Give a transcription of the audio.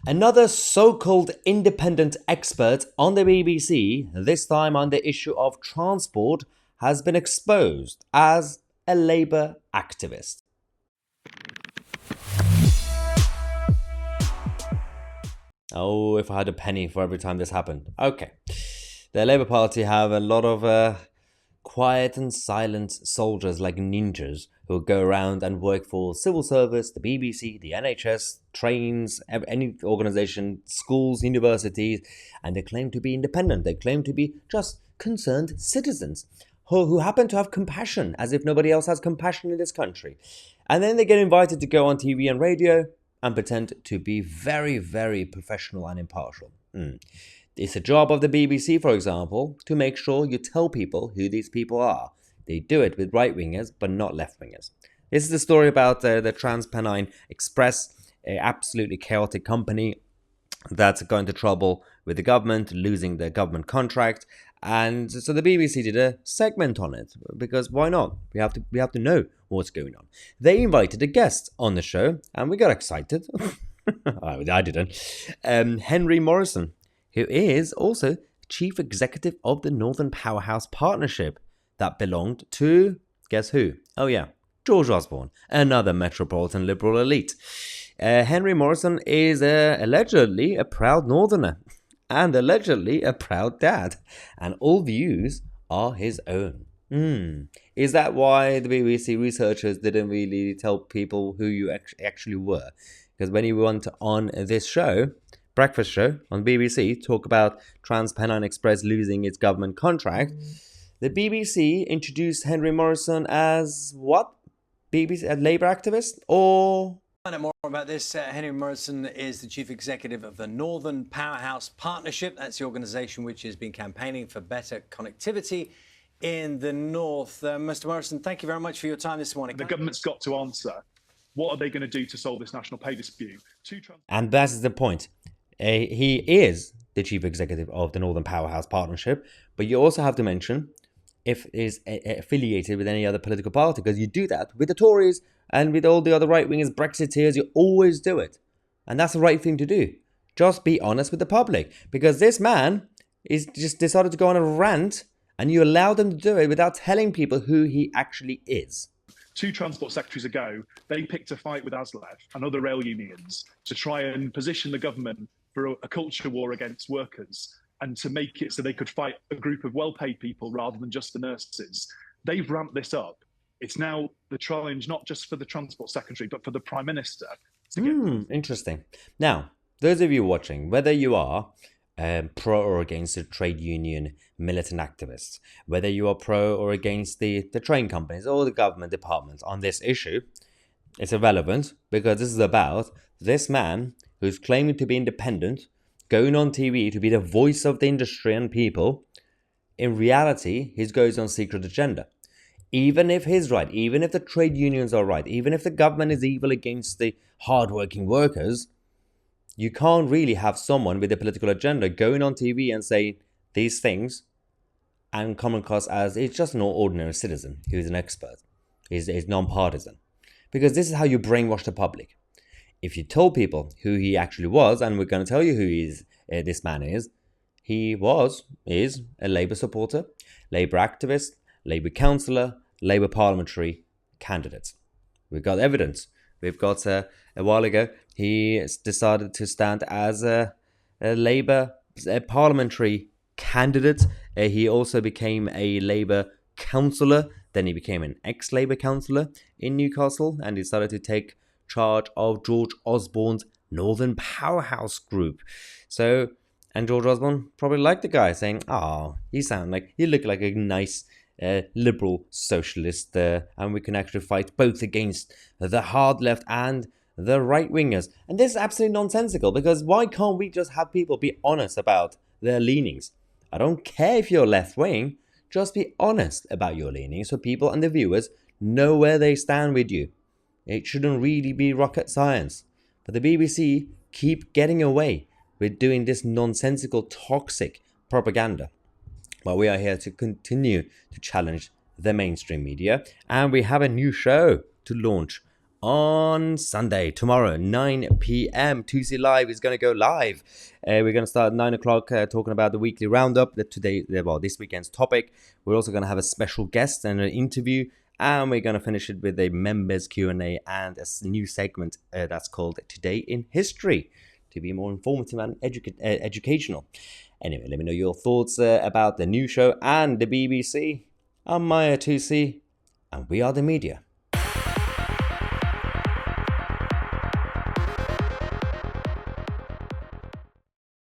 Another so-called independent expert on the BBC, this time on the issue of transport, has been exposed as a Labour activist. Oh, if I had a penny for every time this happened. Okay. The Labour Party have a lot of quiet and silent soldiers like ninjas who go around and work for civil service, the BBC, the NHS, trains, any organisation, schools, universities, and they claim to be independent. They claim to be just concerned citizens who happen to have compassion, as if nobody else has compassion in this country. And then they get invited to go on TV and radio and pretend to be very, very professional and impartial. It's a job of the BBC, for example, to make sure you tell people who these people are. They do it with right-wingers, but not left-wingers. This is the story about the Transpennine Express, an absolutely chaotic company that's got into trouble with the government, losing the government contract. And so the BBC did a segment on it, because why not? We have to know what's going on. They invited a guest on the show, and we got excited. I didn't. Henry Murison, who is also chief executive of the Northern Powerhouse Partnership that belonged to, guess who? Oh yeah, George Osborne, another metropolitan liberal elite. Henry Murison is allegedly a proud northerner and allegedly a proud dad, and all views are his own. Is that why the BBC researchers didn't really tell people who you actually were? Because when you went on this show, breakfast show on BBC, talk about Transpennine Express losing its government contract, the BBC introduced Henry Murison as what? BBC, a Labour activist? Or... Find out more about this. Henry Murison is the chief executive of the Northern Powerhouse Partnership. That's the organisation which has been campaigning for better connectivity in the north. Mr. Murison, thank you very much for your time this morning. The government's got to answer. What are they going to do to solve this national pay dispute? And that's the point. He is the chief executive of the Northern Powerhouse Partnership, but you also have to mention if is affiliated with any other political party, because you do that with the Tories and with all the other right-wingers, Brexiteers, you always do it. And that's the right thing to do. Just be honest with the public, because this man is just decided to go on a rant and you allow them to do it without telling people who he actually is. 2 transport secretaries ago, they picked a fight with ASLEF and other rail unions to try and position the government for a culture war against workers and to make it so they could fight a group of well-paid people rather than just the nurses. They've ramped this up. It's now the challenge not just for the Transport Secretary, but for the Prime Minister. Interesting. Now, those of you watching, whether you are pro or against the trade union militant activists, whether you are pro or against the train companies or the government departments on this issue, it's irrelevant, because this is about this man who's claiming to be independent, going on TV to be the voice of the industry and people. In reality, he goes on secret agenda. Even if he's right, even if the trade unions are right, even if the government is evil against the hardworking workers, you can't really have someone with a political agenda going on TV and saying these things and come across as it's just an ordinary citizen who's an expert, is non-partisan. Because this is how you brainwash the public. If you told people who he actually was, and we're going to tell you who this man is, he is a Labour supporter, Labour activist, Labour councillor, Labour parliamentary candidate. We've got evidence. We've got a while ago, he decided to stand as a Labour parliamentary candidate. He also became a Labour councillor. Then he became an ex-Labour councillor in Newcastle and he started to take charge of George Osborne's Northern Powerhouse group. And George Osborne probably liked the guy, saying, you look like a nice liberal socialist, and we can actually fight both against the hard left and the right-wingers. And this is absolutely nonsensical, because why can't we just have people be honest about their leanings? I don't care if you're left-wing, just be honest about your leanings so people and the viewers know where they stand with you. It shouldn't really be rocket science. But the BBC keep getting away with doing this nonsensical, toxic propaganda. But we are here to continue to challenge the mainstream media. And we have a new show to launch on Sunday, tomorrow, 9 p.m. Tousi Live is going to go live. We're going to start at 9 o'clock talking about the weekly roundup, this weekend's topic. We're also going to have a special guest and an interview. And we're going to finish it with a members Q&A and a new segment that's called Today in History, to be more informative and educational. Anyway, let me know your thoughts about the new show and the BBC. I'm Mahyar Tousi, and we are the media.